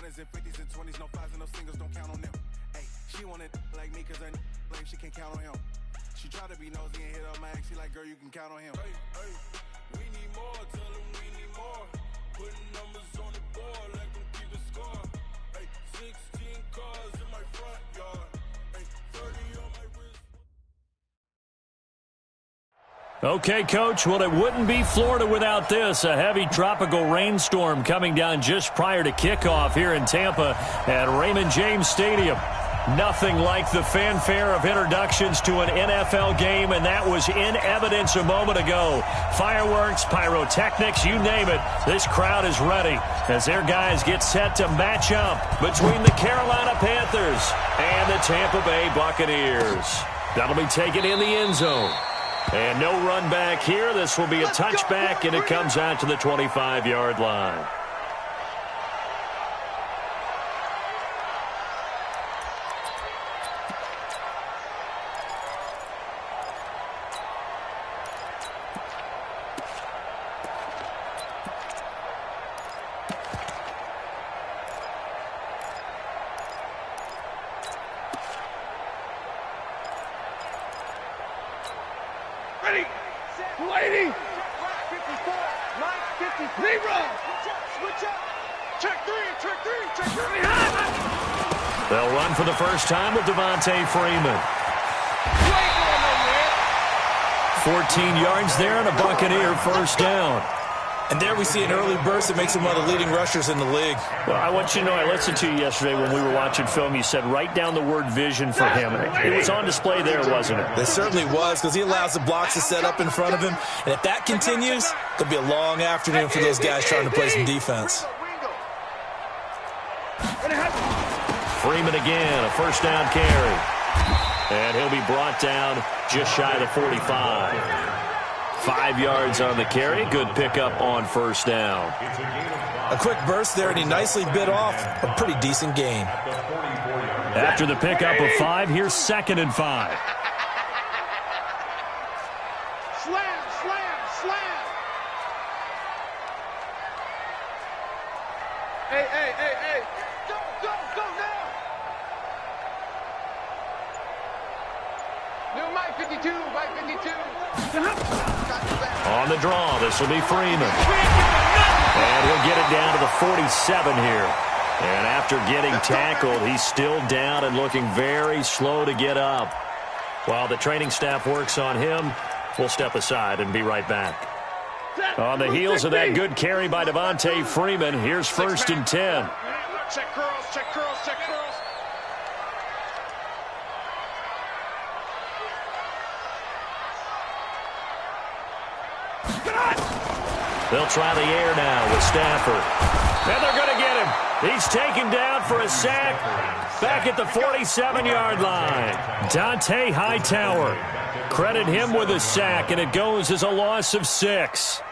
hundreds and fifties and 20s, no fives and no singles, don't count on them. Hey, she wanted like me cause her lame, she can't count on him. She tried to be nosy and hit up my ex, she like, girl, you can count on him. Hey, hey, we need more, tell them we need more. Putting numbers on the board, let them keep it score. Hey, 16 cars in my front yard. Hey, 30 on my wrist. Okay, Coach, well, it wouldn't be Florida without this. A heavy tropical rainstorm coming down just prior to kickoff here in Tampa at Raymond James Stadium. Nothing like the fanfare of introductions to an NFL game, and that was in evidence a moment ago. Fireworks, pyrotechnics, you name it. This crowd is ready as their guys get set to match up between the Carolina Panthers and the Tampa Bay Buccaneers. That'll be taken in the end zone. And no run back here. This will be a touchback, and it comes out to the 25-yard line. Ready, lady, 54, Mike, 53, run, switch up, check three. They'll run for the first time with Devontae Freeman. 14 yards there and a Buccaneer first down. And there we see an early burst that makes him one of the leading rushers in the league. Well, I want you to know, I listened to you yesterday when we were watching film. You said write down the word vision for him. It was on display there, wasn't it? It certainly was, because he allows the blocks to set up in front of him. And if that continues, it'll be a long afternoon for those guys trying to play some defense. Freeman again, a first down carry. And he'll be brought down just shy of the 45. 5 yards on the carry. Good pickup on first down. A quick burst there, and he nicely bit off a pretty decent gain. After the pickup of 5, here's 2nd and 5. Slam. Hey. Go now. New Mike 52. On the draw, this will be Freeman. And he'll get it down to the 47 here. And after getting tackled, he's still down and looking very slow to get up. While the training staff works on him, we'll step aside and be right back. On the heels of that good carry by Devontae Freeman, here's 1st and 10. Check curls. They'll try the air now with Stafford. And they're going to get him. He's taken down for a sack back at the 47-yard line. Dante Hightower. Credit him with a sack, and it goes as a loss of 6.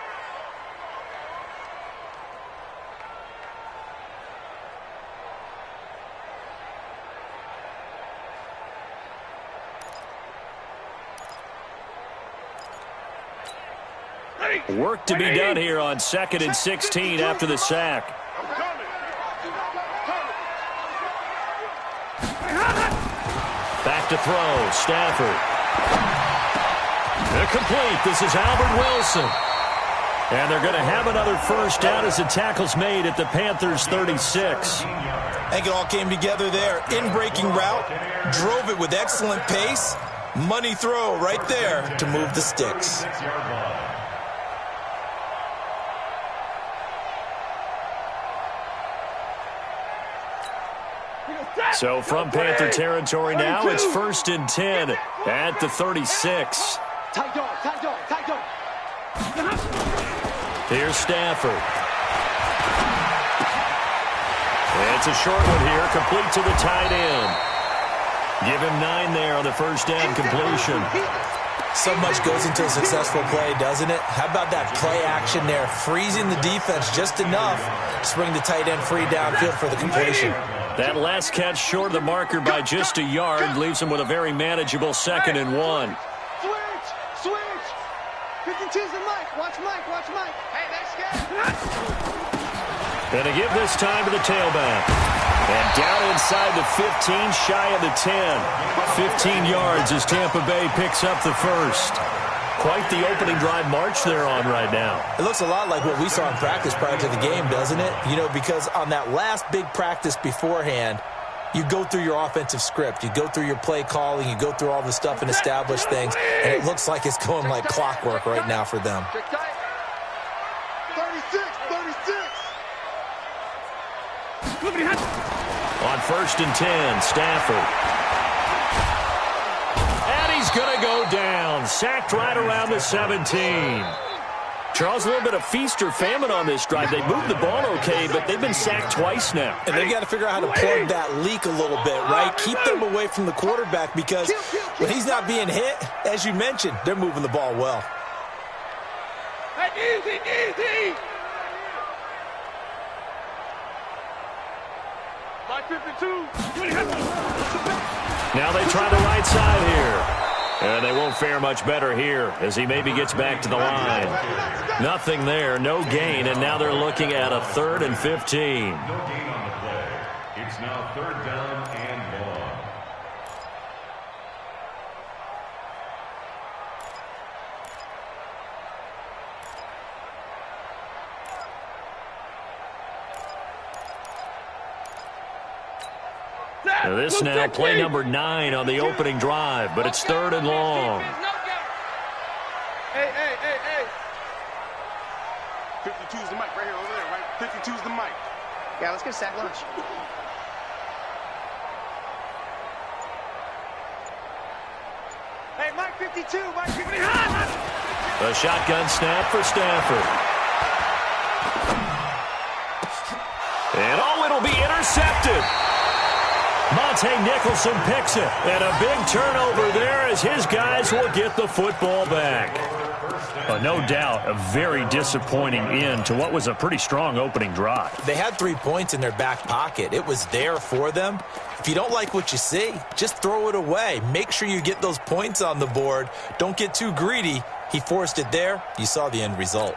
Work to be done here on 2nd and 16 after the sack. Back to throw, Stafford. Complete. This is Albert Wilson. And they're going to have another first down as the tackle's made at the Panthers' 36. I think it all came together there. In-breaking route, drove it with excellent pace. Money throw right there to move the sticks. So from Panther territory now, it's 1st and 10 at the 36. Tight dog. Here's Stafford. It's a short one here, complete to the tight end. Give him 9 there on the first down completion. So much goes into a successful play, doesn't it? How about that play action there, freezing the defense just enough to bring the tight end free downfield for the completion. That last catch short of the marker by just a yard leaves him with a very manageable 2nd and 1. Switch. 52's the Mike. Watch Mike. Hey, that's good. And to give this time to the tailback. And down inside the 15, shy of the 10. 15 yards as Tampa Bay picks up the first. Quite the opening drive march they're on right now. It looks a lot like what we saw in practice prior to the game, doesn't it? You know, because on that last big practice beforehand, you go through your offensive script. You go through your play calling. You go through all the stuff and establish things. And it looks like it's going like clockwork right now for them. 36. On 1st and 10, Stafford. And he's going to go down. Sacked right around the 17. Charles, a little bit of feast or famine on this drive. They moved the ball okay, but they've been sacked twice now. And they've got to figure out how to plug that leak a little bit, right? Keep them away from the quarterback because when he's not being hit, as you mentioned, they're moving the ball well. Easy. My 52. Now they try the right side here. And they won't fare much better here as he maybe gets back to the line. Nothing there, no gain, and now they're looking at a 3rd and 15. No gain on the play. It's now 3rd down and long. Now this now play number 9 on the opening drive, but it's 3rd and long. Hey. 52's the mic right here over there, right? 52's the mic. Yeah, let's get a sack lunch. Hey, Mike 52, Mike 52. A shotgun snap for Stafford. And it'll be intercepted. Monte Nicholson picks it. And a big turnover there as his guys will get the football back. No doubt a very disappointing end to what was a pretty strong opening drive. They had 3 points in their back pocket. It was there for them. If you don't like what you see, just throw it away. Make sure you get those points on the board. Don't get too greedy. He forced it there. You saw the end result.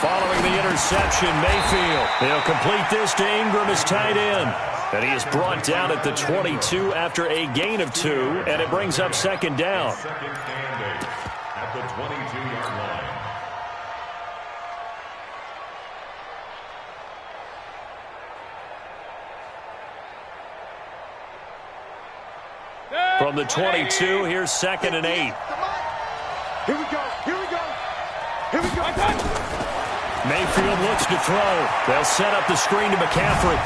Following the interception, Mayfield. He'll complete this to Ingram as tight end. And he is brought down at the 22 after a gain of 2, and it brings up 2nd down. 2nd and 8 at the 22-yard line. From the 22, here's 2nd and 8. Here we go. Mayfield looks to throw. They'll set up the screen to McCaffrey.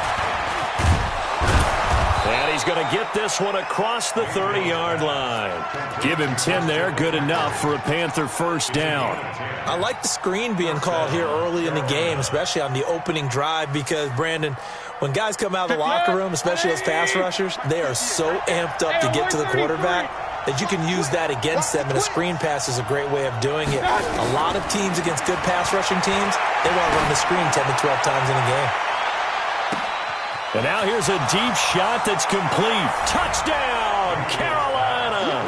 And he's going to get this one across the 30-yard line. Give him 10 there, good enough for a Panther 1st down. I like the screen being called here early in the game, especially on the opening drive, because, Brandon, when guys come out of the locker room, especially those pass rushers, they are so amped up to get to the quarterback that you can use that against them, and a screen pass is a great way of doing it. A lot of teams against good pass rushing teams, they want to run the screen 10 to 12 times in a game. And now here's a deep shot that's complete. Touchdown, Carolina!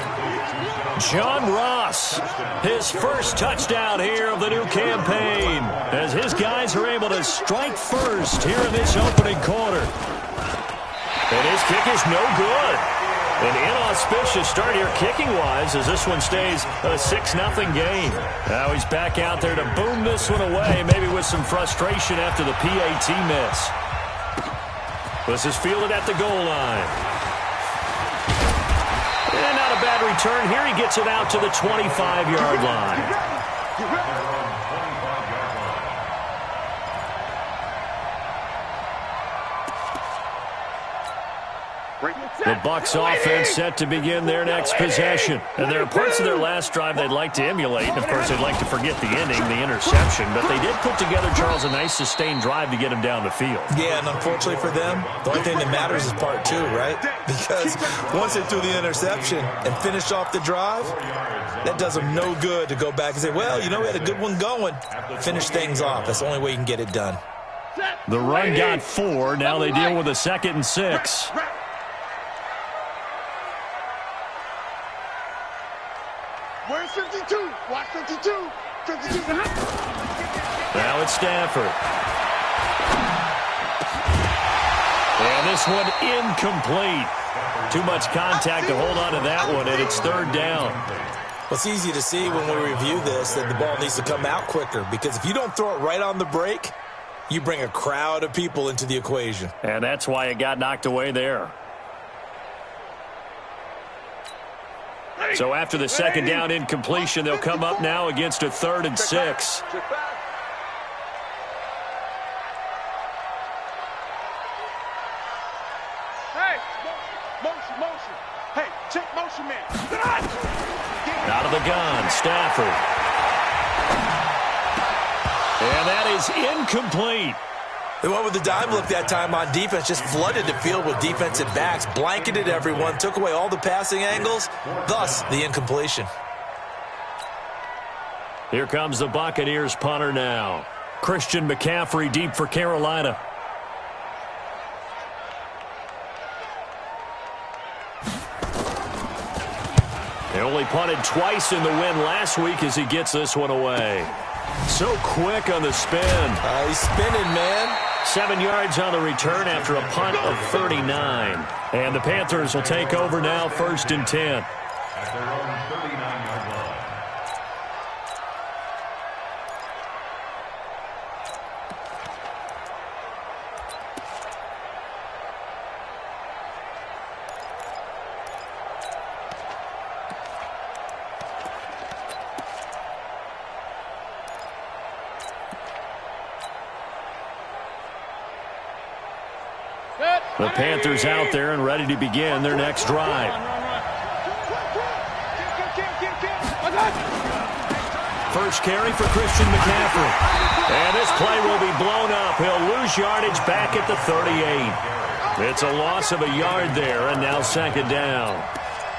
John Ross, his first touchdown here of the new campaign, as his guys are able to strike first here in this opening quarter. And his kick is no good. An inauspicious start here kicking-wise as this one stays a 6-0 game. Now he's back out there to boom this one away, maybe with some frustration after the PAT miss. This is fielded at the goal line. And not a bad return. Here he gets it out to the 25-yard line. The Bucs offense set to begin their next possession. And there are parts of their last drive they'd like to emulate. And, of course, they'd like to forget the ending, the interception. But they did put together, Charles, a nice sustained drive to get him down the field. Yeah, and unfortunately for them, the only thing that matters is part two, right? Because once they threw the interception and finished off the drive, that does them no good to go back and say, well, you know, we had a good one going. Finish things off. That's the only way you can get it done. The run got 4. Now they deal with a 2nd and 6. Where's 52? Watch 52. 52. Now it's Stafford. And this one incomplete. Too much contact to hold on to that one, and it's 3rd down. Well, it's easy to see when we review this that the ball needs to come out quicker, because if you don't throw it right on the break, you bring a crowd of people into the equation. And that's why it got knocked away there. So after the 2nd down incompletion, they'll come up now against a 3rd and 6. Hey, motion. Hey, check motion, man. Out of the gun, Stafford. And that is incomplete. They went with the dime look that time on defense, just flooded the field with defensive backs, blanketed everyone, took away all the passing angles, thus the incompletion. Here comes the Buccaneers punter now. Christian McCaffrey deep for Carolina. They only punted twice in the win last week as he gets this one away. So quick on the spin. He's spinning, man. 7 yards on the return after a punt of 39. And the Panthers will take over now, 1st and 10. At their own 39-yard line. The Panthers out there and ready to begin their next drive. First carry for Christian McCaffrey. And this play will be blown up. He'll lose yardage back at the 38. It's a loss of a yard there, and now 2nd down.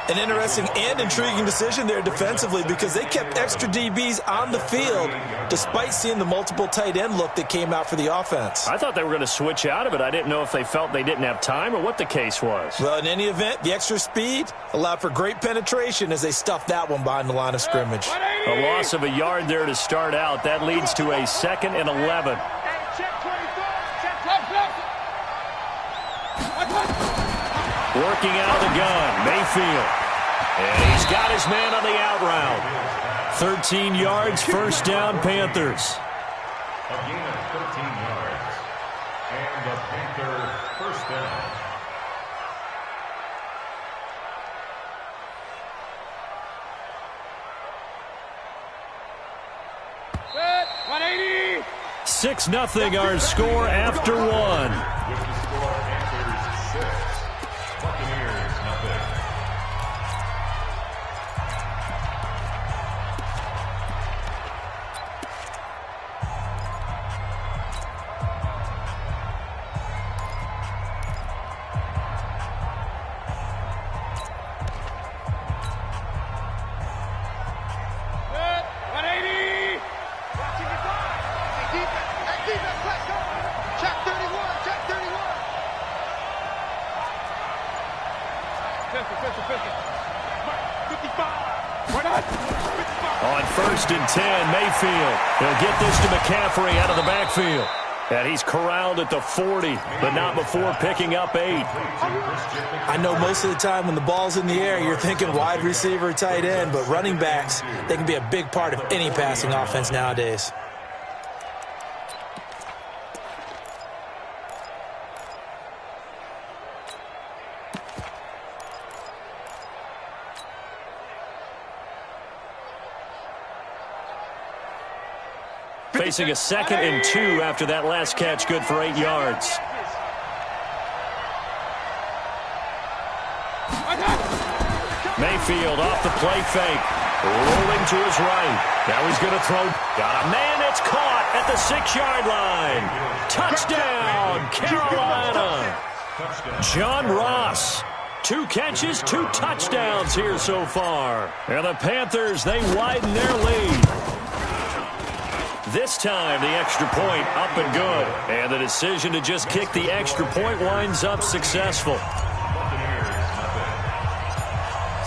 An interesting and intriguing decision there defensively, because they kept extra DBs on the field despite seeing the multiple tight end look that came out for the offense. I thought they were going to switch out of it. I didn't know if they felt they didn't have time or what the case was. Well, in any event, the extra speed allowed for great penetration as they stuffed that one behind the line of scrimmage. A loss of a yard there to start out. That leads to a 2nd and 11. Working out of the gun, Mayfield. And he's got his man on the out route. 13 yards, 1st down, Panthers. A gain of 13 yards. And a Panther 1st down. Set, 180. 6-0 our score after 1. With the score, Panthers 6, Buccaneers 0. Set, 180. Watching the side. Hey, defense, let's go. Check 31, check 31. Pistol. Mark, 55. Right on. 55. On 1st and 10, Mayfield. He'll get this to McCaffrey out of the backfield. And he's corralled at the 40, but not before picking up 8. I know most of the time when the ball's in the air, you're thinking wide receiver, tight end, but running backs, they can be a big part of any passing offense nowadays. Facing a 2nd and 2 after that last catch, good for 8 yards. Mayfield off the play fake. Rolling to his right. Now he's going to throw. Got a man. It's caught at the 6-yard line. Touchdown, Carolina. John Ross. 2 catches, 2 touchdowns here so far. And the Panthers, they widen their lead. This time, the extra point up and good. And the decision to just kick the extra point winds up successful.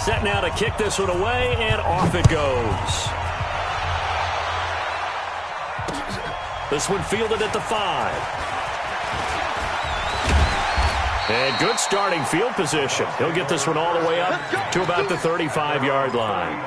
Set now to kick this one away, and off it goes. This one fielded at the 5. And good starting field position. He'll get this one all the way up to about the 35-yard line.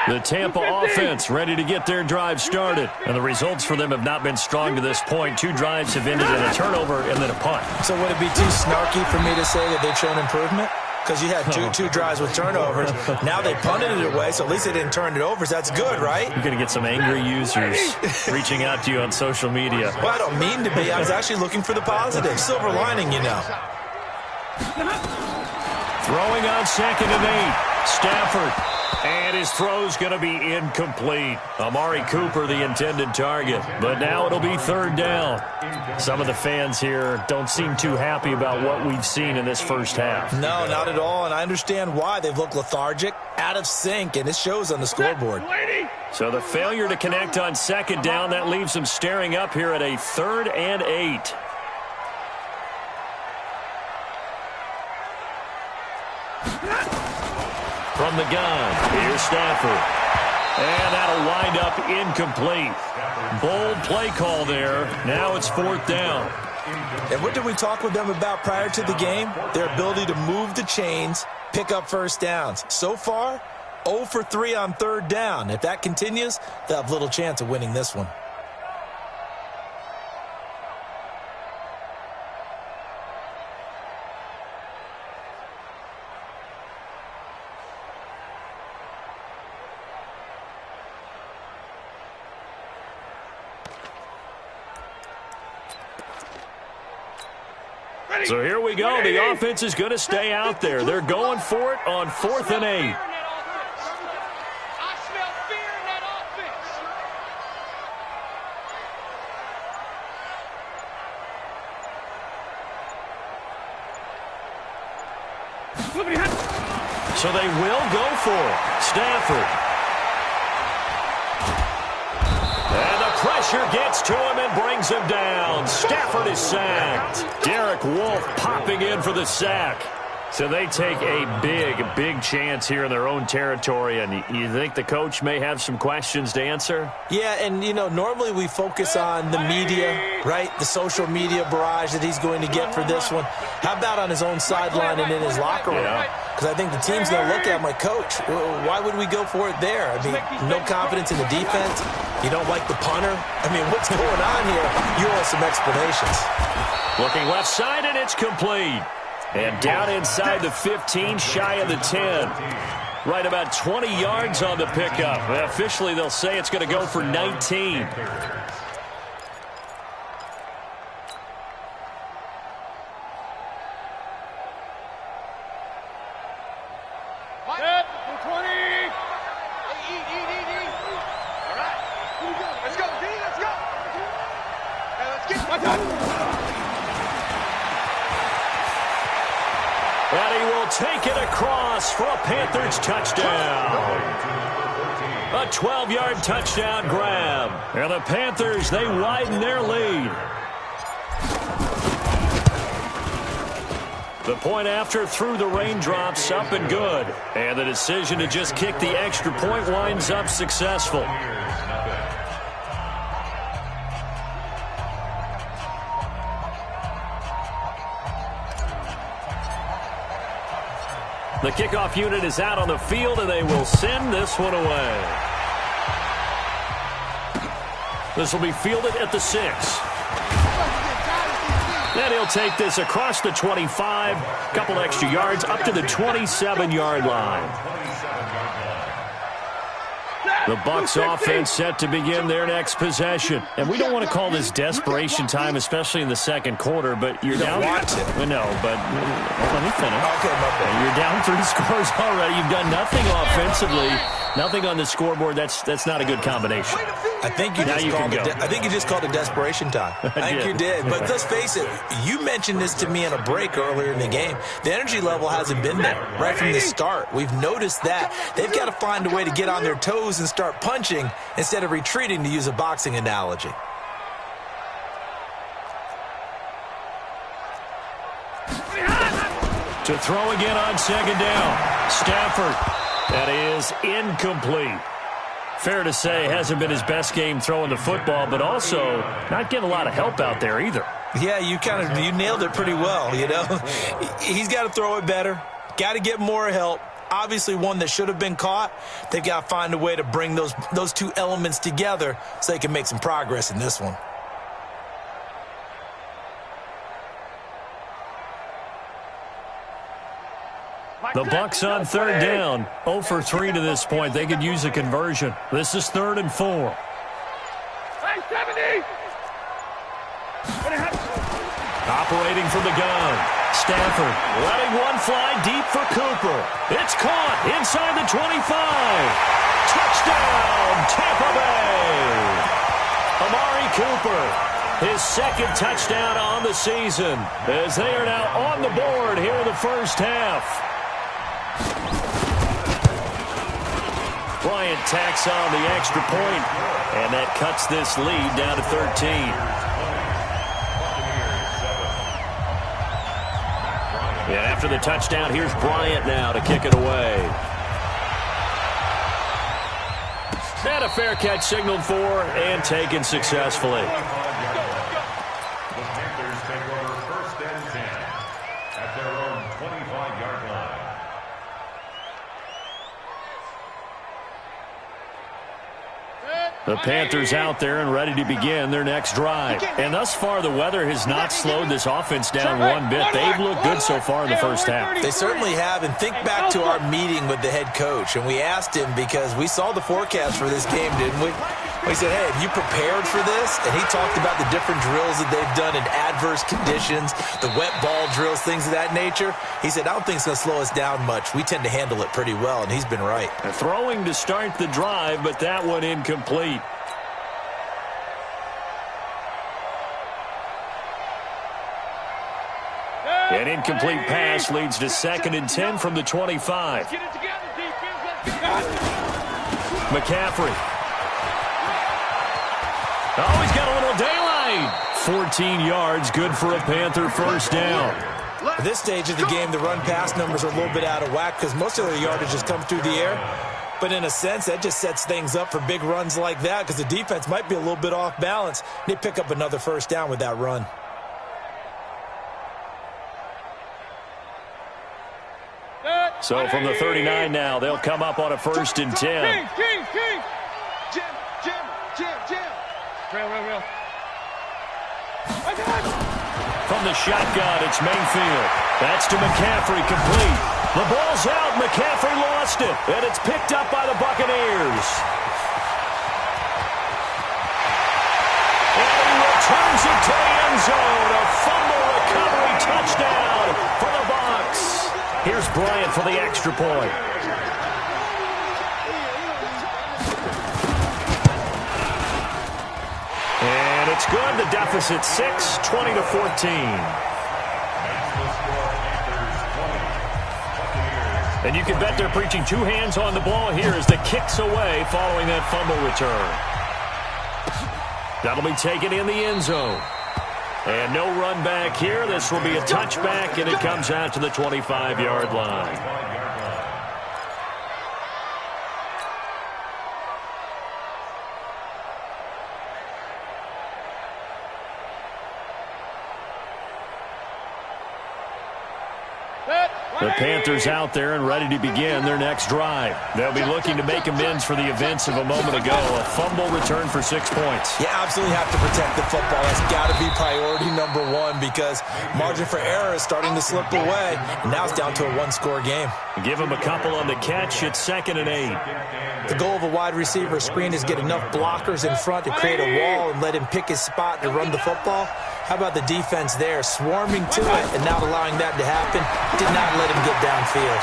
The Tampa offense ready to get their drive started. And the results for them have not been strong to this point. 2 drives have ended in a turnover and then a punt. So would it be too snarky for me to say that they've shown improvement? Because you had two drives with turnovers. Now they punted it away, so at least they didn't turn it over. So that's good, right? You're going to get some angry users reaching out to you on social media. Well, I don't mean to be. I was actually looking for the positive. Silver lining, you know. Throwing on 2nd and 8. Stafford. And his throw's going to be incomplete. Amari Cooper, the intended target. But now it'll be 3rd down. Some of the fans here don't seem too happy about what we've seen in this first half. No, not at all. And I understand why. They've looked lethargic, out of sync, and it shows on the scoreboard. So the failure to connect on 2nd down, that leaves them staring up here at a 3rd and 8. From the gun, here's Stafford. And that'll wind up incomplete. Bold play call there. Now it's 4th down. And what did we talk with them about prior to the game? Their ability to move the chains, pick up first downs. So far, 0 for 3 on 3rd down. If that continues, they'll have little chance of winning this one. So here we go. The offense is going to stay out there. They're going for it on 4th and 8. I smell fear in that offense. So they will go for it. Stafford. And the pressure gets to him and brings him down. Stafford is sacked. Derek Wolfe popping in for the sack. So they take a big chance here in their own territory. And you think the coach may have some questions to answer? Yeah, and, you know, normally we focus on the media, right? The social media barrage that he's going to get for this one. How about on his own sideline and in his locker room? Because I think the team's going to look at him like, Coach, why would we go for it there? I mean, no confidence in the defense. You don't like the punter. I mean, what's going on here? You owe us some explanations. Looking left side, and it's complete. And down inside the 15, shy of the 10. Right about 20 yards on the pickup. Well, officially, they'll say it's going to go for 19. And he will take it across for a Panthers touchdown. A 12-yard touchdown grab. And the Panthers, they widen their lead. The point after through the raindrops, up and good. And the decision to just kick the extra point winds up successful. The kickoff unit is out on the field, and they will send this one away. This will be fielded at the 6. And he'll take this across the 25, a couple extra yards, up to the 27-yard line. The Bucs offense set to begin their next possession. And we don't want to call this desperation time, especially in the second quarter, but you're down. No, but let me finish. Okay, my bad. You're down 3 scores already. You've done nothing offensively, nothing on the scoreboard. That's not a good combination. I think you just called it desperation time. I think you did. But let's face it, you mentioned this to me in a break earlier in the game. The energy level hasn't been there right from the start. We've noticed that. They've got to find a way to get on their toes and start punching instead of retreating, to use a boxing analogy. To throw again on second down. Stafford. That is incomplete. Fair to say, hasn't been his best game throwing the football, but also not getting a lot of help out there either. Yeah, you nailed it pretty well, you know. He's got to throw it better. Got to get more help. Obviously one that should have been caught. They've got to find a way to bring those two elements together so they can make some progress in this one. The Bucs on third down. 0 for 3 to this point. They could use a conversion. This is 3rd and 4. Operating from the gun. Stafford letting one fly deep for Cooper. It's caught inside the 25. Touchdown, Tampa Bay. Amari Cooper, his second touchdown on the season, as they are now on the board here in the first half. Bryant tacks on the extra point, and that cuts this lead down to 13. And after the touchdown, here's Bryant now to kick it away. And a fair catch signaled for and taken successfully. The Panthers take over 1st and 10 at their own 25-yard line. The Panthers out there and ready to begin their next drive. And thus far, the weather has not slowed this offense down one bit. They've looked good so far in the first half. They certainly have. And think back to our meeting with the head coach. And we asked him, because we saw the forecast for this game, didn't we? We said, hey, have you prepared for this? And he talked about the different drills that they've done in adverse conditions, the wet ball drills, things of that nature. He said, I don't think it's going to slow us down much. We tend to handle it pretty well, and he's been right. Throwing to start the drive, but that one incomplete. An incomplete pass leads to 2nd and 10 from the 25. McCaffrey. Oh, he's got a little daylight. 14 yards, good for a Panther first down. At this stage of the game, the run-pass numbers are a little bit out of whack because most of their yardage has come through the air. But in a sense, that just sets things up for big runs like that because the defense might be a little bit off balance. They pick up another first down with that run. So from the 39 now, they'll come up on a 1st and 10. Real. From the shotgun, it's Mayfield. That's to McCaffrey, complete. The ball's out. McCaffrey lost it, and it's picked up by the Buccaneers. And he returns it to the end zone. A fumble recovery touchdown for the Bucs. Here's Bryant for the extra point. And it's good. The deficit 6, 20-14. And you can bet they're preaching 2 hands on the ball here as the kick's away following that fumble return. That'll be taken in the end zone. And no run back here. This will be a touchback, and it comes out to the 25-yard line. The Panthers out there and ready to begin their next drive. They'll be looking to make amends for the events of a moment ago. A fumble return for 6 points. You absolutely have to protect the football. That's got to be priority number one because margin for error is starting to slip away. And now it's down to a one-score game. Give him a couple on the catch. It's 2nd and 8. The goal of a wide receiver screen is get enough blockers in front to create a wall and let him pick his spot to run the football. How about the defense there, swarming to it and not allowing that to happen? Did not let him get downfield.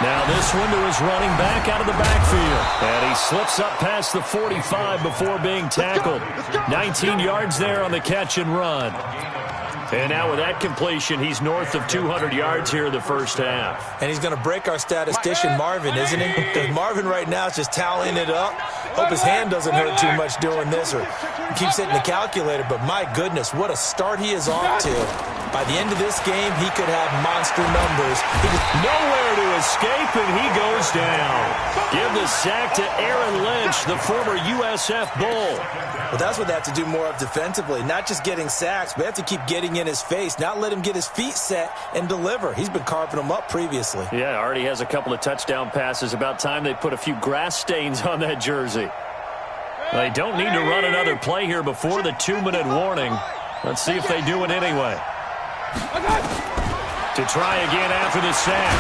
Now this window is running back out of the backfield. And he slips up past the 45 before being tackled. 19 yards there on the catch and run. And now with that completion, he's north of 200 yards here in the first half. And he's going to break our statistician, Marvin, isn't he? Because Marvin right now is just tallying it up. Hope his hand doesn't hurt too much doing this or keeps hitting the calculator. But my goodness, what a start he is off to. By the end of this game, he could have monster numbers. Nowhere to escape, and he goes down. Give the sack to Aaron Lynch, the former USF Bull. Well, that's what they have to do more of defensively. Not just getting sacks, but they have to keep getting in his face, not let him get his feet set and deliver. He's been carving them up previously. Yeah, already has a couple of touchdown passes. About time they put a few grass stains on that jersey. They don't need to run another play here before the 2-minute warning. Let's see if they do it anyway. To try again after the sack.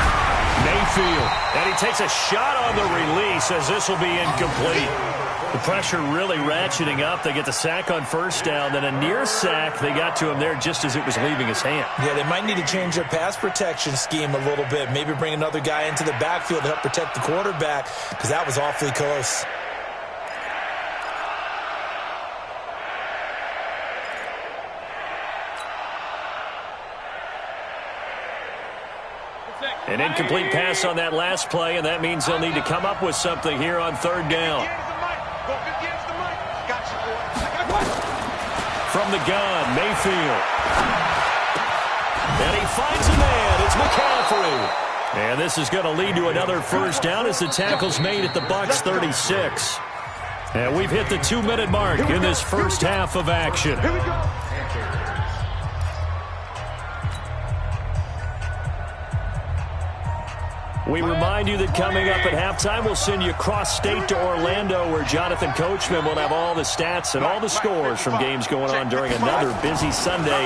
Mayfield. And he takes a shot on the release as this will be incomplete. The pressure really ratcheting up. They get the sack on first down. Then a near sack. They got to him there just as it was leaving his hand. Yeah, they might need to change their pass protection scheme a little bit. Maybe bring another guy into the backfield to help protect the quarterback because that was awfully close. An incomplete pass on that last play, and that means they'll need to come up with something here on 3rd down. From the gun, Mayfield. And he finds a man. It's McCaffrey. And this is going to lead to another first down as the tackle's made at the Bucs 36. And we've hit the 2-minute mark in this first half of action. Here we go. We remind you that coming up at halftime, we'll send you cross-state to Orlando, where Jonathan Coachman will have all the stats and all the scores from games going on during another busy Sunday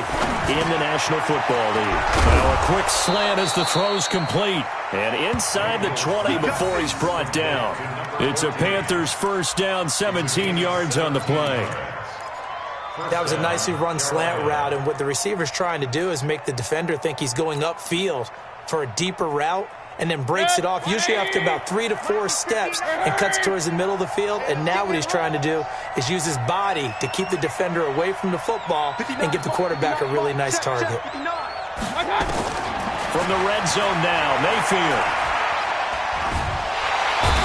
in the National Football League. Now a quick slant as the throw's complete. And inside the 20 before he's brought down. It's a Panthers first down, 17 yards on the play. That was a nicely run slant route, and what the receiver's trying to do is make the defender think he's going upfield for a deeper route, and then breaks it off, usually after about 3 to 4 steps, and cuts towards the middle of the field. And now what he's trying to do is use his body to keep the defender away from the football and give the quarterback a really nice target. From the red zone now, Mayfield.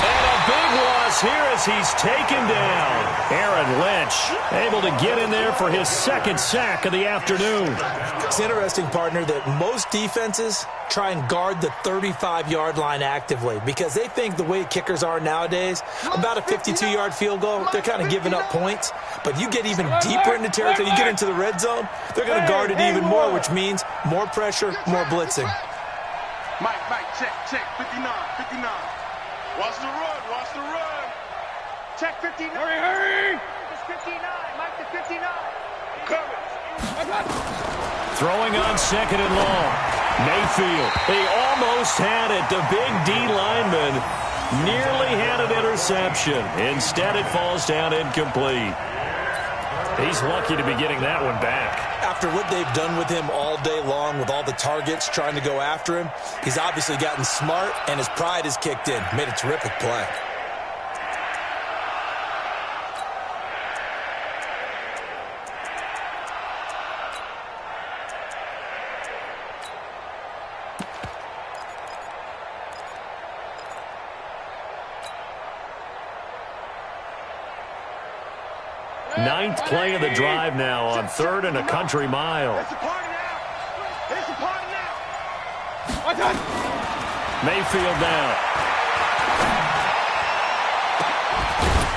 And a big loss here as he's taken down. Aaron Lynch able to get in there for his 2nd sack of the afternoon. It's interesting, partner, that most defenses try and guard the 35-yard line actively because they think the way kickers are nowadays, about a 52-yard field goal, they're kind of giving up points. But you get even deeper into territory, you get into the red zone, they're going to guard it even more, which means more pressure, more blitzing. Mike, check, 59. Watch the run. Check 59. Hurry. It's 59, Mike, the 59. Coming. Throwing on 2nd and long. Mayfield, he almost had it. The big D lineman nearly had an interception. Instead, it falls down incomplete. He's lucky to be getting that one back. After what they've done with him all day long with all the targets trying to go after him, he's obviously gotten smart, and his pride has kicked in. Made a terrific play. Ninth play of the drive now on 3rd and a country mile. It's a party now. It's a party now. Mayfield down.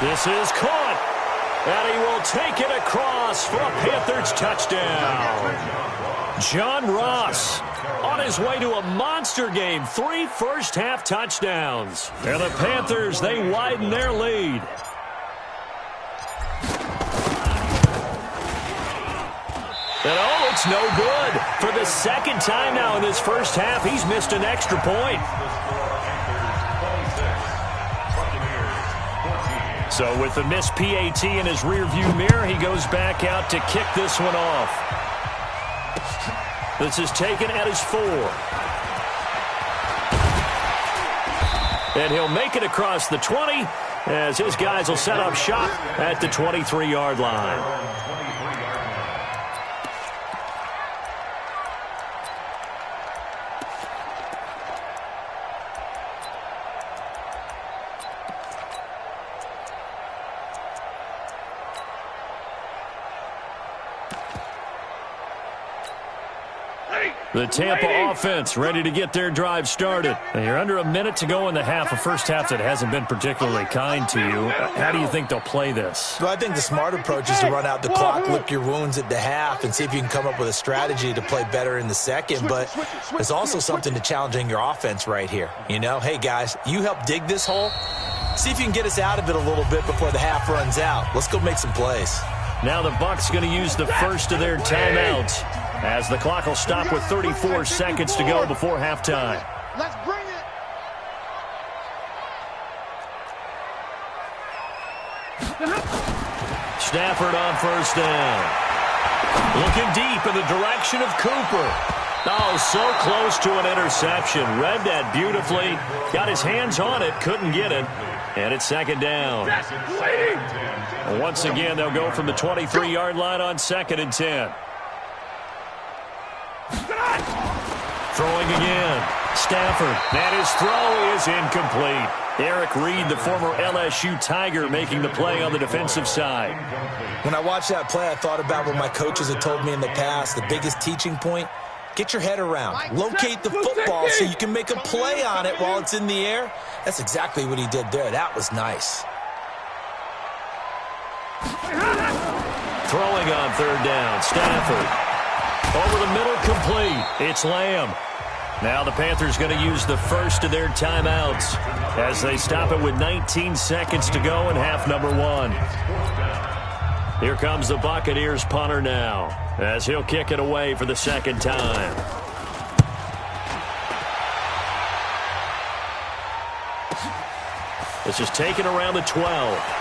This is caught. And he will take it across for a Panthers touchdown. John Ross on his way to a monster game. 3 first-half touchdowns. And the Panthers, they widen their lead. And oh, it's no good. For the second time now in this first half, he's missed an extra point. So with the missed PAT in his rearview mirror, he goes back out to kick this one off. This is taken at his 4. And he'll make it across the 20 as his guys will set up shop at the 23-yard line. The Tampa offense ready to get their drive started. And you're under a minute to go in the half, a first half that hasn't been particularly kind to you. How do you think they'll play this? Well, I think the smart approach is to run out the clock, lick your wounds at the half, and see if you can come up with a strategy to play better in the second. But there's also something to challenging your offense right here. You know, hey, guys, you help dig this hole. See if you can get us out of it a little bit before the half runs out. Let's go make some plays. Now the Bucs going to use the first of their timeouts, as the clock will stop with 34 seconds to go before halftime. Let's bring it. Stafford on first down. Looking deep in the direction of Cooper. Oh, so close to an interception. Read that beautifully. Got his hands on it, couldn't get it. And it's second down. Once again, they'll go from the 23-yard line on 2nd and 10. Throwing again. Stafford. And his throw is incomplete. Eric Reed, the former LSU Tiger, making the play on the defensive side. When I watched that play, I thought about what my coaches had told me in the past. The biggest teaching point, get your head around. Locate the football so you can make a play on it while it's in the air. That's exactly what he did there. That was nice. Throwing on 3rd down. Stafford. Over the middle, complete. It's Lamb. Now the Panthers going to use the first of their timeouts as they stop it with 19 seconds to go in half number 1. Here comes the Buccaneers punter now as he'll kick it away for the second time. This is taken around the 12.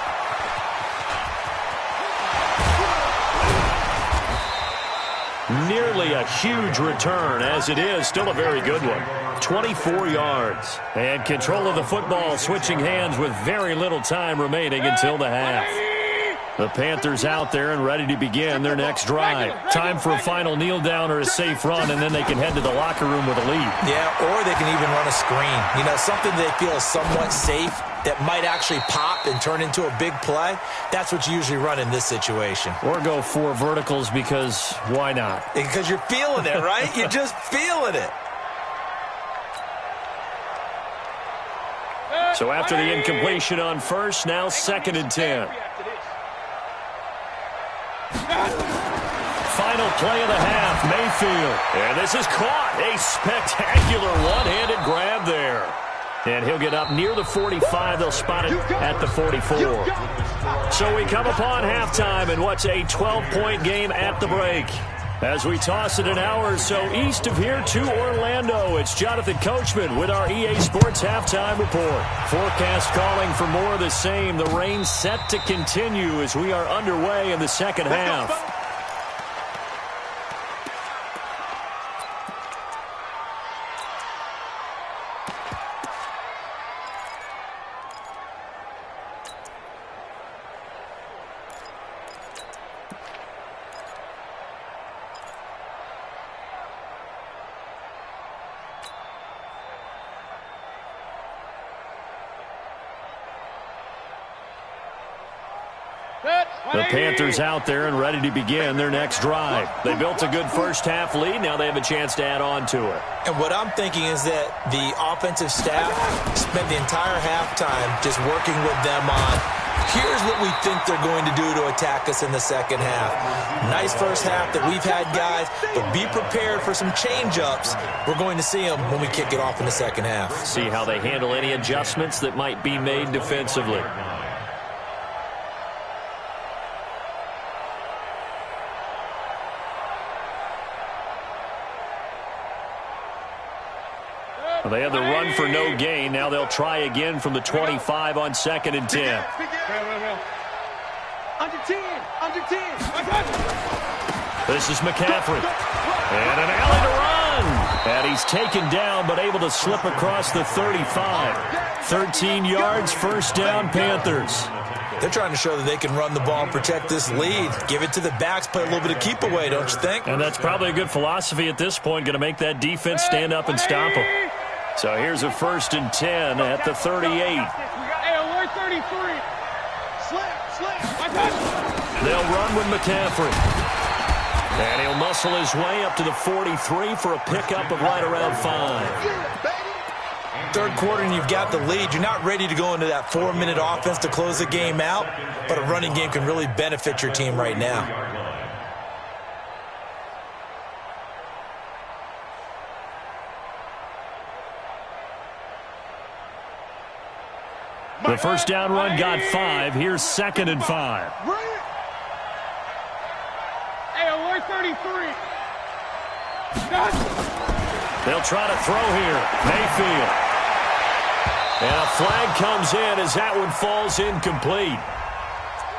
Nearly a huge return, as it is still a very good one. 24 yards. And control of the football switching hands with very little time remaining until the half. The Panthers out there and ready to begin their next drive. Time for a final kneel down or a safe run, and then they can head to the locker room with a lead. Yeah, or they can even run a screen. You know, something they feel is somewhat safe that might actually pop and turn into a big play. That's what you usually run in this situation. Or go 4 verticals because why not? Because you're feeling it, right? You're just feeling it. So after the incompletion on first, now 2nd and 10. Final play of the half, Mayfield. And this is caught. A spectacular one-handed grab there. And he'll get up near the 45. They'll spot it at the 44. So we come upon halftime in what's a 12-point game at the break. As we toss it an hour or so east of here to Orlando, it's Jonathan Coachman with our EA Sports Halftime Report. Forecast calling for more of the same. The rain set to continue as we are underway in the second half. The Panthers out there and ready to begin their next drive. They built a good first-half lead. Now they have a chance to add on to it. And what I'm thinking is that the offensive staff spent the entire halftime just working with them on here's what we think they're going to do to attack us in the second half. Nice first half that we've had, guys, but be prepared for some change-ups. We're going to see them when we kick it off in the second half. See how they handle any adjustments that might be made defensively. Well, they had the run for no gain. Now they'll try again from the 25 on 2nd and 10. Under 10. This is McCaffrey. And an alley to run. And he's taken down but able to slip across the 35. 13 yards, first down, Panthers. They're trying to show that they can run the ball and protect this lead. Give it to the backs, play a little bit of keep away, don't you think? And that's probably a good philosophy at this point, going to make that defense stand up and stop them. So here's a 1st and 10 at the 38. Hey, alert 33. They'll run with McCaffrey. And he'll muscle his way up to the 43 for a pickup of right around 5. Third quarter and you've got the lead. You're not ready to go into that 4-minute offense to close the game out, but a running game can really benefit your team right now. The first down run got 5. Here's 2nd and 5. Hey, alert 33. They'll try to throw here. Mayfield. And a flag comes in as that one falls incomplete.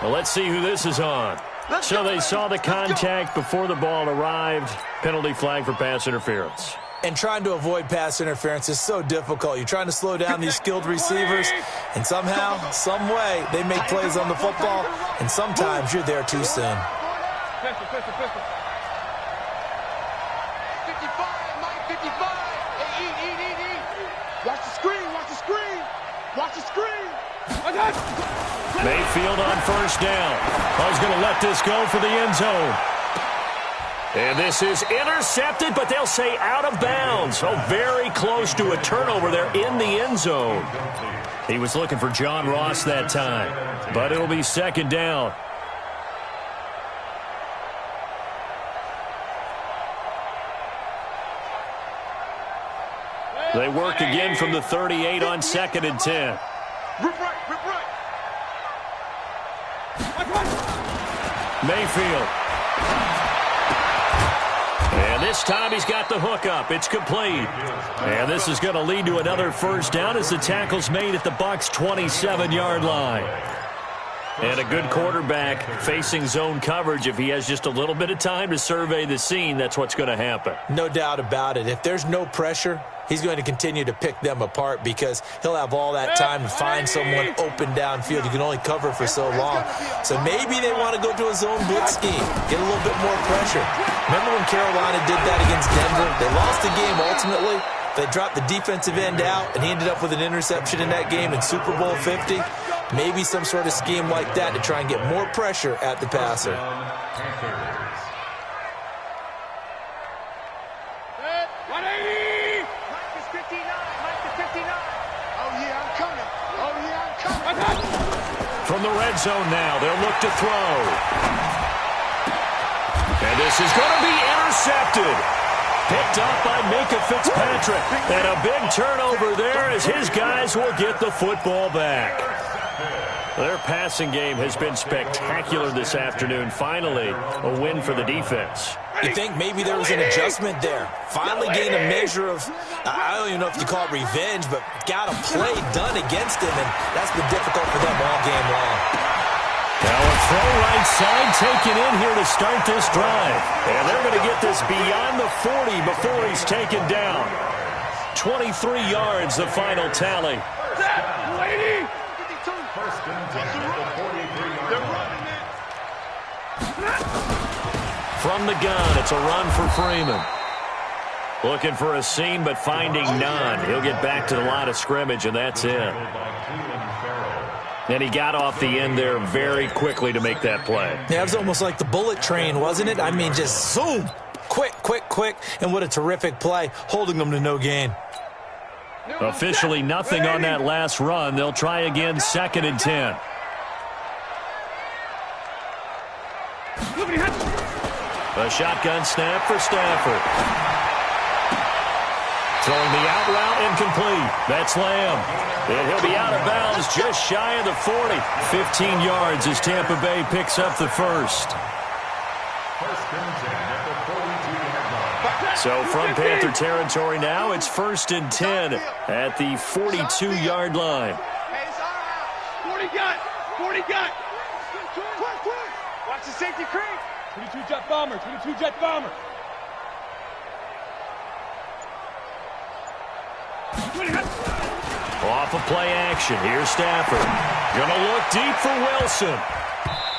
Well, let's see who this is on. So they saw the contact before the ball arrived. Penalty flag for pass interference. And trying to avoid pass interference is so difficult. You're trying to slow down these skilled receivers, and somehow, some way, they make plays on the football, and sometimes you're there too soon. Pistol. 55, Mike, 55. Hey, eat. Watch the screen. Mayfield on first down. He's going to let this go for the end zone. And this is intercepted, but they'll say out of bounds. Oh, very close to a turnover there in the end zone. He was looking for John Ross that time, but it'll be 2nd down. They work again from the 38 on 2nd and 10. Rip right. Mayfield. And this time he's got the hook up. It's complete. And this is going to lead to another first down as the tackle's made at the Bucs' 27-yard line. And a good quarterback facing zone coverage. If he has just a little bit of time to survey the scene, that's what's going to happen. No doubt about it. If there's no pressure, he's going to continue to pick them apart because he'll have all that time to find someone open downfield. You can only cover for so long. So maybe they want to go to a zone blitz scheme, get a little bit more pressure. Remember when Carolina did that against Denver? They lost the game ultimately. They dropped the defensive end out, and he ended up with an interception in that game in Super Bowl 50. Maybe some sort of scheme like that to try and get more pressure at the passer. 180. Mike is 59. Oh, yeah, I'm coming. From the red zone now, they'll look to throw. And this is going to be intercepted. Picked up by Minka Fitzpatrick. And a big turnover there as his guys will get the football back. Their passing game has been spectacular this afternoon. Finally, a win for the defense. You think maybe there was an adjustment there. Finally gained a measure of, I don't even know if you call it revenge, but got a play done against him, and that's been difficult for them all game long. Now a throw right side taken in here to start this drive. And they're going to get this beyond the 40 before he's taken down. 23 yards, the final tally. From the gun, it's a run for Freeman. Looking for a seam, but finding none. He'll get back to the line of scrimmage, and that's it. And he got off the end there very quickly to make that play. Yeah, it was almost like the bullet train, wasn't it? I mean, just zoom. Quick. And what a terrific play, holding them to no gain. Officially nothing on that last run. They'll try again, 2nd and 10. A shotgun snap for Stafford. Throwing the out route incomplete. That's Lamb. And he'll be out of bounds just shy of the 40. 15 yards as Tampa Bay picks up the first. So from Panther territory now, it's 1st and 10 at the 42-yard line. Hey, it's our house. 40 gun. 40 gun. Watch the safety creep. 22 jet bomber. 22 jet bomber. Off of play action. Here's Stafford. Gonna look deep for Wilson.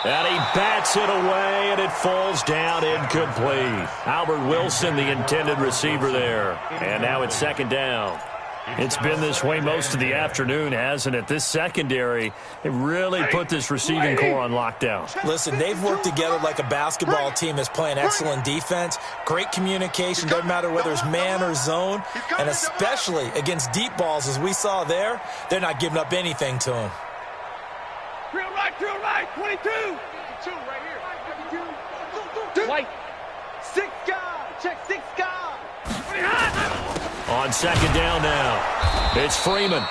And he bats it away, and it falls down incomplete. Albert Wilson, the intended receiver there. And now it's 2nd down. It's been this way most of the afternoon, hasn't it? This secondary, it really put this receiving core on lockdown. Listen, they've worked together like a basketball team that's playing excellent defense. Great communication, doesn't matter whether it's man or zone. And especially against deep balls, as we saw there, they're not giving up anything to them. Drill right, 22. 22 right here. White. 6 guard. Check 6 guard. On 2nd down now, it's Freeman.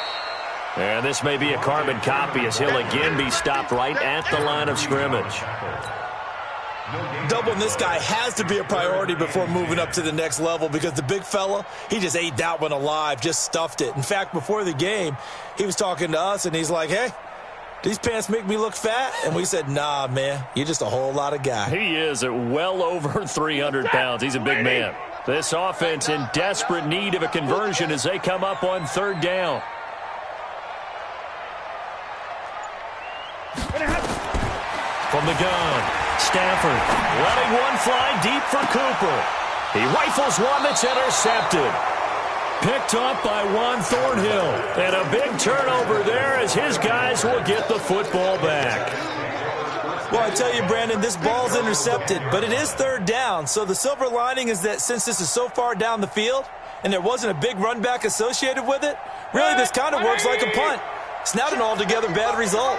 And this may be a carbon copy as he'll again be stopped right at the line of scrimmage. Doubling this guy has to be a priority before moving up to the next level because the big fella, he just ate that one alive, just stuffed it. In fact, before the game, he was talking to us, and he's like, hey, these pants make me look fat? And we said, nah, man, you're just a whole lot of guy. He is at well over 300 pounds. He's a big man. This offense in desperate need of a conversion as they come up on 3rd down. From the gun, Stafford letting one fly deep for Cooper. He rifles one that's intercepted. Picked up by Juan Thornhill. And a big turnover there as his guys will get the football back. Well, I tell you, Brandon, this ball's intercepted, but it is 3rd down. So the silver lining is that since this is so far down the field and there wasn't a big run back associated with it, really this kind of works like a punt. It's not an altogether bad result.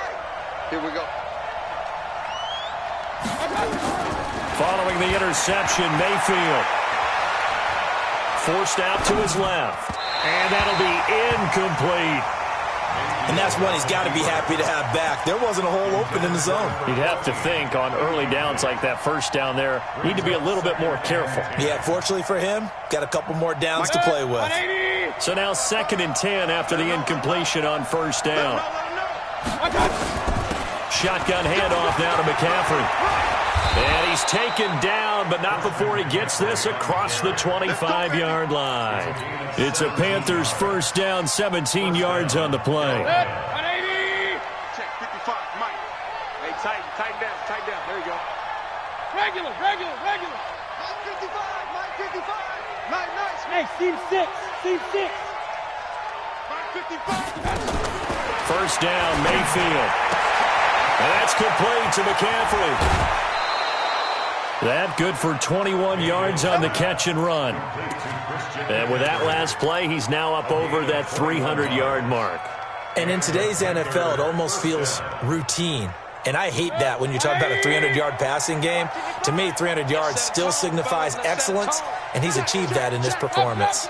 Here we go. Following the interception, Mayfield forced out to his left. And that'll be incomplete. And that's one he's got to be happy to have back. There wasn't a hole open in the zone. You'd have to think on early downs like that 1st down there, need to be a little bit more careful. Yeah, fortunately for him, got a couple more downs to play with. So now 2nd and 10 after the incompletion on 1st down. Shotgun handoff now to McCaffrey. And he's taken down, but not before he gets this across the 25-yard line. It's a Panthers 1st down, 17 yards on the play. 180. Check 55, Mike. Hey, tighten down. There you go. Regular. Mike 55. Nice. Hey, seam 6. Mike 55. 1st down, Mayfield. And that's complete to McCaffrey. That good for 21 yards on the catch and run. And with that last play, he's now up over that 300-yard mark. And in today's NFL, it almost feels routine. And I hate that when you talk about a 300-yard passing game. To me, 300 yards still signifies excellence, and he's achieved that in this performance.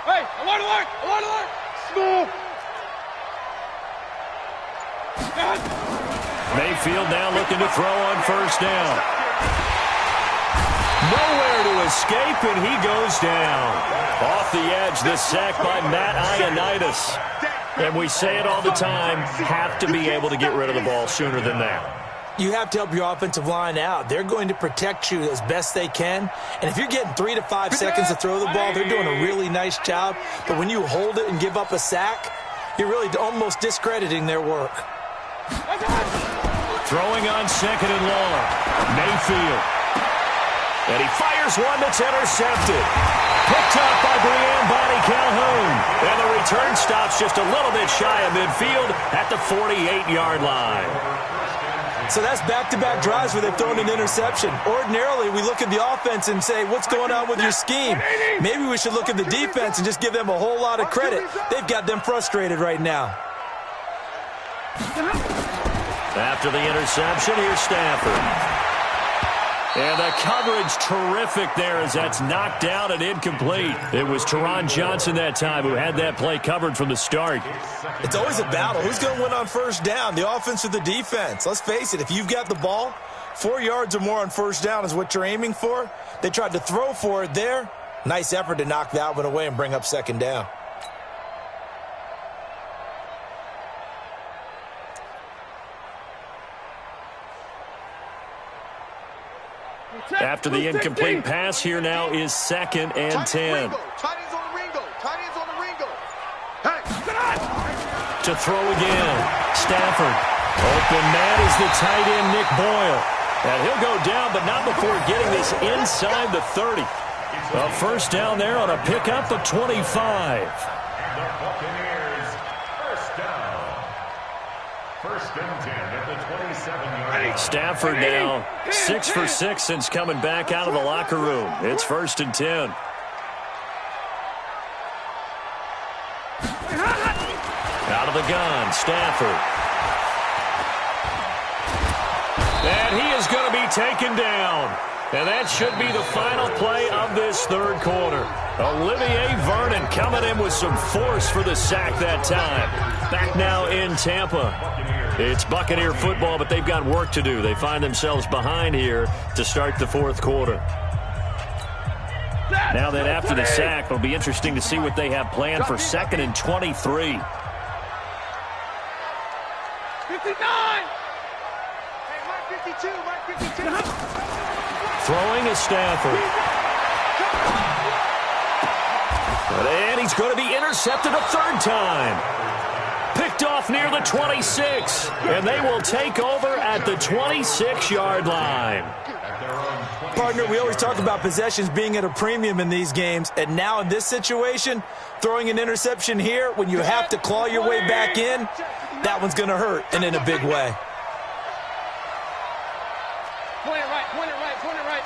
Hey, alert! Smooth. Mayfield now looking to throw on 1st down. Nowhere to escape, and he goes down. Off the edge, the sack by Matt Ioannidis. And we say it all the time, have to be able to get rid of the ball sooner than that. You have to help your offensive line out. They're going to protect you as best they can. And if you're getting 3 to 5 seconds to throw the ball, they're doing a really nice job. But when you hold it and give up a sack, you're really almost discrediting their work. Throwing on 2nd and long. Mayfield. And he fires one that's intercepted. Picked up by Brian Bonnie Calhoun. And the return stops just a little bit shy of midfield at the 48-yard line. So that's back-to-back drives where they've thrown an interception. Ordinarily, we look at the offense and say, what's going on with your scheme? Maybe we should look at the defense and just give them a whole lot of credit. They've got them frustrated right now. After the interception, here's Stafford. And the coverage terrific there as that's knocked down and incomplete. It was Teron Johnson that time who had that play covered from the start. It's always a battle. Who's going to win on first down, the offense or the defense? Let's face it, if you've got the ball, 4 yards or more on first down is what you're aiming for. They tried to throw for it there. Nice effort to knock that one away and bring up second down. After the incomplete pass, here now is 2nd and 10. To throw again. Stafford. Open man is the tight end, Nick Boyle. And he'll go down, but not before getting this inside the 30. A first down there on a pickup of 25. And the Buccaneers, first down. First and 10 at the 27-yard. Stafford now 6 for 6 since coming back out of the locker room. It's 1st and 10. Out of the gun, Stafford. And he is going to be taken down. And that should be the final play of this third quarter. Olivier Vernon coming in with some force for the sack that time. Back now in Tampa. It's Buccaneer football, but they've got work to do. They find themselves behind here to start the fourth quarter. Now that after the sack, it'll be interesting to see what they have planned for 2nd and 23. 59! Hey, Mark 52, Mark 52. Throwing is Stafford. And he's going to be intercepted a third time. Picked off near the 26. And they will take over at the 26-yard line. Partner, we always talk about possessions being at a premium in these games. And now in this situation, throwing an interception here when you have to claw your way back in, that one's going to hurt, and in a big way. Point it right, point it right, point it right.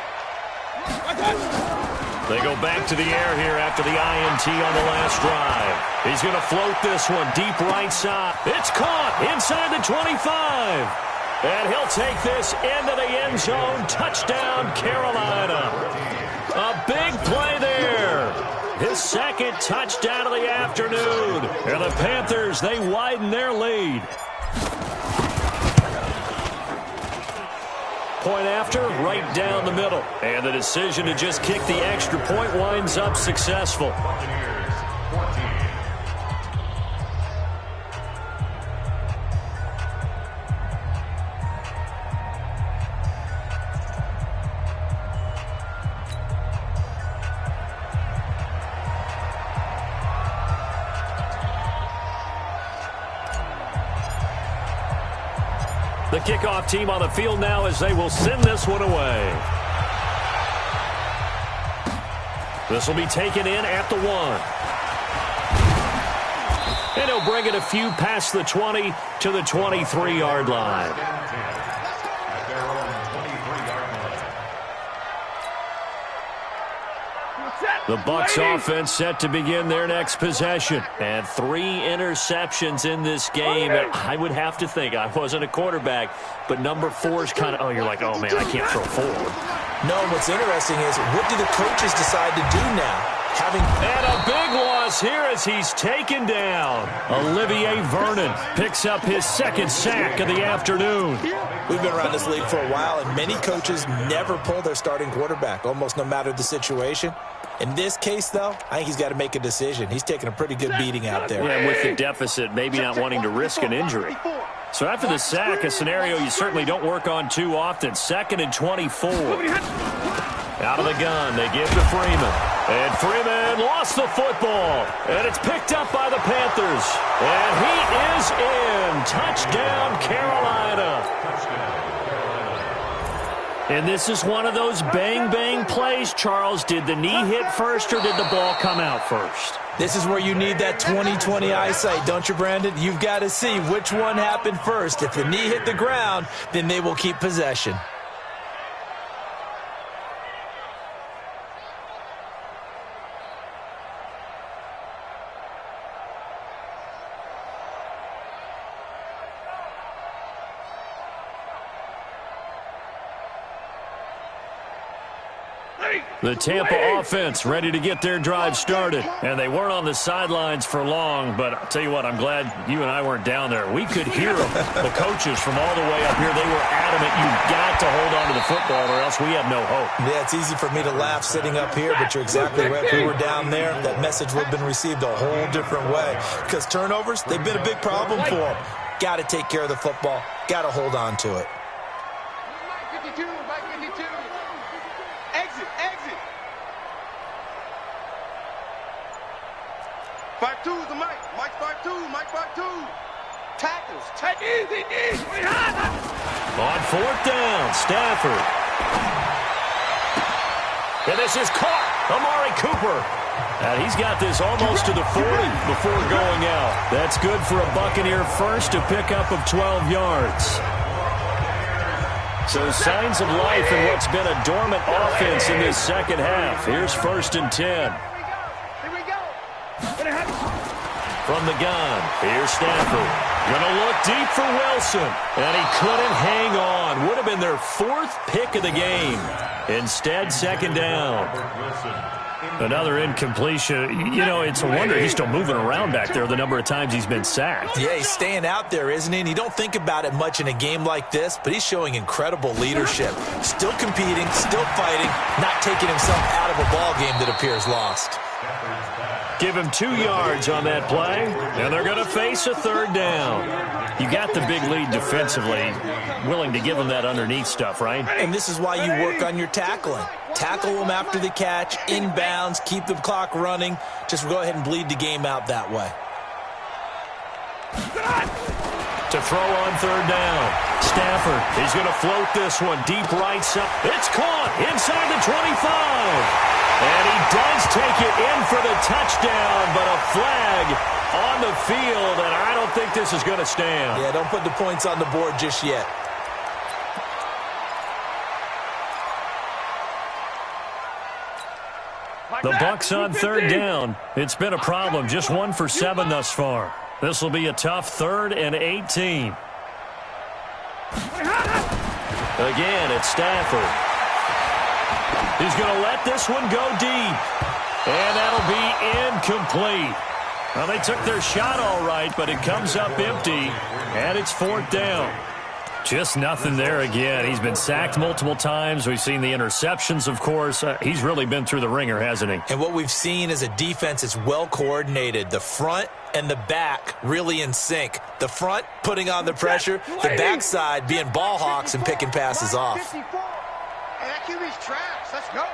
They go back to the air here after the INT on the last drive. He's going to float this one deep right side. It's caught inside the 25. And he'll take this into the end zone. Touchdown, Carolina. A big play there. His 2nd touchdown of the afternoon. And the Panthers, they widen their lead. Point after, right down the middle. And the decision to just kick the extra point winds up successful. The kickoff team on the field now as they will send this one away. This will be taken in at the 1. And he'll bring it a few past the 20 to the 23-yard line. The Bucs offense set to begin their next possession. And 3 interceptions in this game. I would have to think, I wasn't a quarterback, but number 4 is kind of, you're like, oh, man, I can't throw forward. No, what's interesting is, what do the coaches decide to do now? And a big loss here as he's taken down. Olivier Vernon picks up his 2nd sack of the afternoon. We've been around this league for a while, and many coaches never pull their starting quarterback, almost no matter the situation. In this case, though, I think he's got to make a decision. He's taking a pretty good beating out there. Yeah, with the deficit, maybe not wanting to risk an injury. So after the sack, a scenario you certainly don't work on too often. 2nd and 24. Out of the gun, they give to Freeman. And Freeman lost the football. And it's picked up by the Panthers. And he is in. Touchdown, Carolina. And this is one of those bang-bang plays, Charles. Did the knee hit first or did the ball come out first? This is where you need that 20/20 eyesight, don't you, Brandon? You've got to see which one happened first. If the knee hit the ground, then they will keep possession. The Tampa offense ready to get their drive started. And they weren't on the sidelines for long, but I'll tell you what, I'm glad you and I weren't down there. We could hear them. The coaches from all the way up here, they were adamant, you've got to hold on to the football or else we have no hope. Yeah, it's easy for me to laugh sitting up here, but you're exactly right. If we were down there, that message would have been received a whole different way. Because turnovers, they've been a big problem for them. Got to take care of the football. Got to hold on to it. Mike 52, Mike 52. Exit, exit. 5-2 the Mike. Mike 5-2, Mike 5-2. Tackles. Easy, easy. On fourth down, Stafford. And this is caught. Amari Cooper. And he's got this almost to the 40 before going out. That's good for a Buccaneer first, a pickup of 12 yards. So signs of life in what's been a dormant offense in this second half. Here's 1st and 10. Here we go. From the gun, here's Stafford. Gonna look deep for Wilson. And he couldn't hang on. Would have been their 4th pick of the game. Instead, 2nd down. Another incompletion. You know, it's a wonder he's still moving around back there the number of times he's been sacked. Yeah, he's staying out there, isn't he? And you don't think about it much in a game like this, but he's showing incredible leadership. Still competing, still fighting, not taking himself out of a ball game that appears lost. Give him 2 yards on that play, and they're going to face a 3rd down. You got the big lead defensively, willing to give him that underneath stuff, right? And this is why you work on your tackling. Tackle them after the catch, inbounds, keep the clock running. Just go ahead and bleed the game out that way. To throw on 3rd down. Stafford, he's going to float this one deep right side. It's caught inside the 25. And he does take it in for the touchdown, but a flag on the field, and I don't think this is going to stand. Yeah, don't put the points on the board just yet. The Bucs on 3rd down. It's been a problem. Just 1 for 7 thus far. This will be a tough 3rd and 18. Again, it's Stafford. He's going to let this one go deep. And that'll be incomplete. Well, they took their shot all right, but it comes up empty. And it's 4th down. Just nothing there again. He's been sacked multiple times. We've seen the interceptions, of course. He's really been through the ringer, hasn't he? And what we've seen is a defense that's well coordinated. The front and the back really in sync. The front putting on the pressure, the backside being ball hawks and picking passes off. Hey, that QB's trash. Let's go.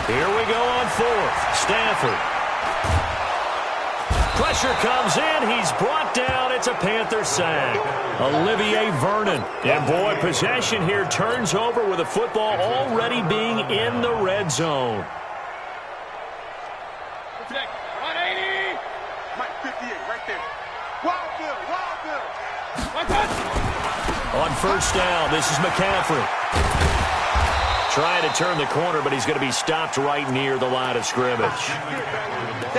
Here we go on 4th. Stafford. Pressure comes in. He's brought down. It's a Panther sack. Olivier Vernon. And, boy, possession here turns over with the football already being in the red zone. 180. Mike 58 right there. Wild Bill. On 1st down, this is McCaffrey. Trying to turn the corner, but he's going to be stopped right near the line of scrimmage.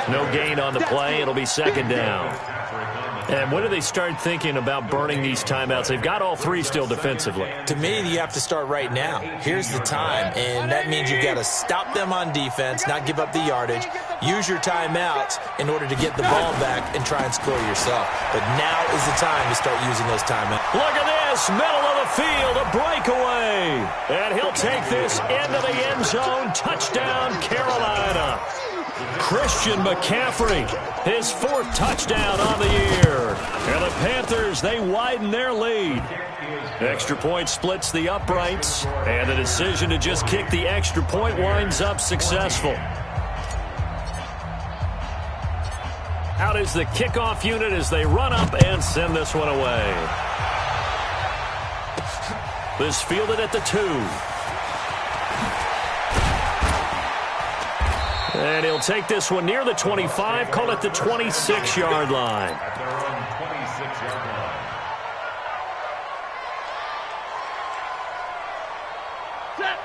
No gain on the play. It'll be 2nd down. And when do they start thinking about burning these timeouts? They've got all 3 still defensively. To me, you have to start right now. Here's the time, and that means you've got to stop them on defense, not give up the yardage, use your timeouts in order to get the ball back and try and score yourself. But now is the time to start using those timeouts. Look at this, middle of the field, a breakaway. And he'll take this into the end zone. Touchdown, Carolina. Christian McCaffrey, his 4th touchdown on the year. And the Panthers, they widen their lead. Extra point splits the uprights, and the decision to just kick the extra point winds up successful. Out is the kickoff unit as they run up and send this one away. This fielded at the 2. And he'll take this one near the 25, call it the 26-yard line. At their own 26-yard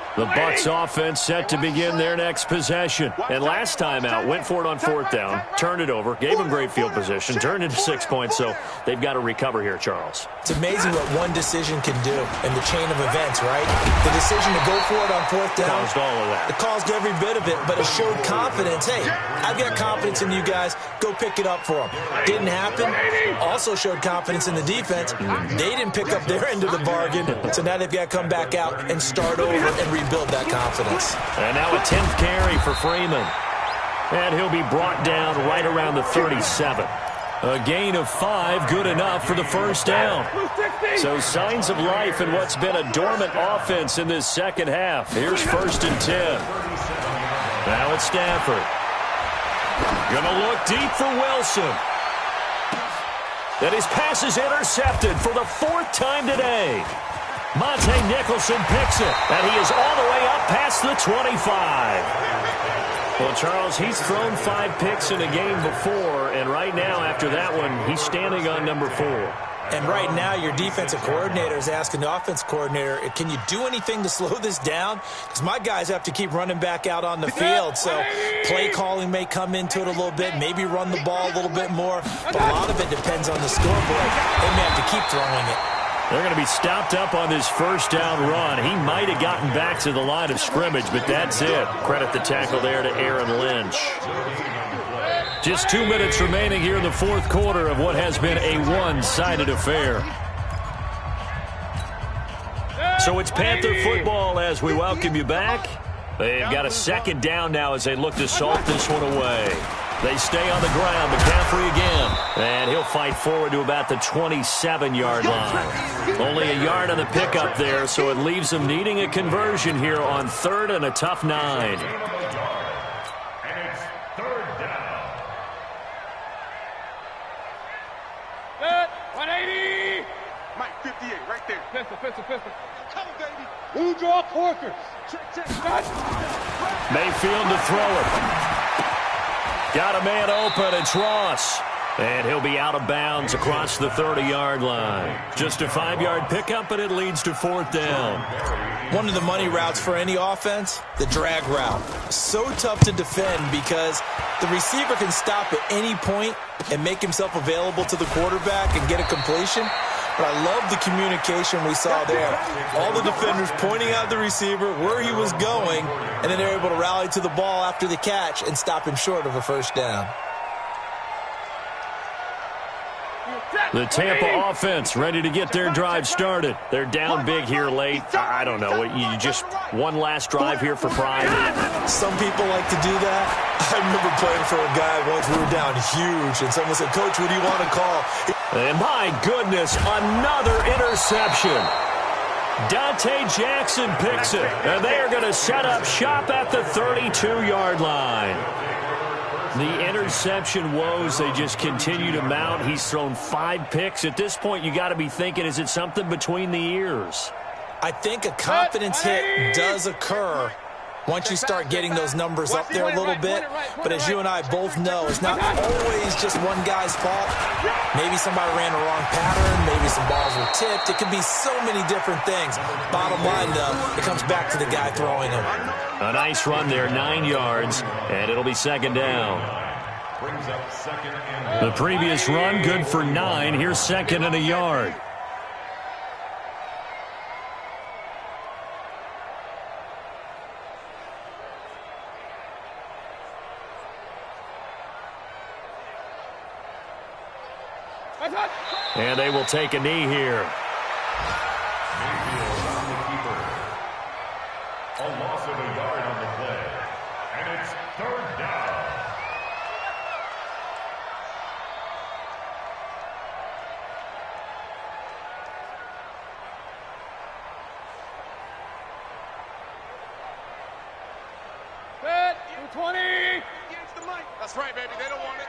line. The Bucs offense set to begin their next possession. And last time out, went for it on fourth down, turned it over, gave them great field position, turned into 6 points, so they've got to recover here, Charles. It's amazing what one decision can do in the chain of events, right? The decision to go for it on fourth down. Caused all of that. It caused every bit of it, but it showed confidence. Hey, I've got confidence in you guys. Go pick it up for them. Didn't happen. Also showed confidence in the defense. They didn't pick up their end of the bargain, so now they've got to come back out and start over and rebuild that confidence. And now a 10th carry for Freeman. And he'll be brought down right around the 37. A gain of 5, good enough for the first down. So signs of life in what's been a dormant offense in this second half. Here's 1st and 10. Now it's Stafford. Gonna look deep for Wilson. And his pass is intercepted for the 4th time today. Monte Nicholson picks it, and he is all the way up past the 25. Well, Charles, he's thrown 5 picks in a game before, and right now, after that one, he's standing on number 4. And right now, your defensive coordinator is asking the offense coordinator, can you do anything to slow this down? Because my guys have to keep running back out on the field. So play calling may come into it a little bit, maybe run the ball a little bit more. But a lot of it depends on the scoreboard. They may have to keep throwing it. They're going to be stopped up on this first down run. He might have gotten back to the line of scrimmage, but that's it. Credit the tackle there to Aaron Lynch. Just 2 minutes remaining here in the 4th quarter of what has been a one-sided affair. So it's Panther football as we welcome you back. They've got a 2nd down now as they look to salt this one away. They stay on the ground. McCaffrey again. And he'll fight forward to about the 27-yard line. Only a yard on the pickup there, so it leaves them needing a conversion here on 3rd and a tough 9. And it's 3rd down. Good. 180. Mike, 58, right there. Pistol. Come, baby. Who draw corkers? Check. Mayfield to throw it. Got a man open, it's Ross. And he'll be out of bounds across the 30-yard line. Just a 5-yard pickup, and it leads to 4th down. One of the money routes for any offense, the drag route. So tough to defend because the receiver can stop at any point and make himself available to the quarterback and get a completion. But I love the communication we saw there. All the defenders pointing out the receiver, where he was going, and then they're able to rally to the ball after the catch and stop him short of a first down. The Tampa offense ready to get their drive started. They're down big here late. I don't know. You just one last drive here for pride. Some people like to do that. I remember playing for a guy once. We were down huge, and someone said, "Coach, what do you want to call?" And my goodness, another interception. Dante Jackson picks it, and they are going to set up shop at the 32-yard line. The interception woes, they just continue to mount. He's thrown 5 picks. At this point, you got to be thinking, is it something between the ears? I think a confidence hit does occur once you start getting those numbers up there a little bit. But as you and I both know, it's not always just one guy's fault. Maybe somebody ran a wrong pattern. Maybe some balls were tipped. It could be so many different things. Bottom line, though, it comes back to the guy throwing them. A nice run there, 9 yards, and it'll be 2nd down. The previous run, good for 9. Here's 2nd and a yard. And they will take a knee here. A loss of a yard on the play. And it's 3rd down. Set. 20. That's right, baby. They don't want it.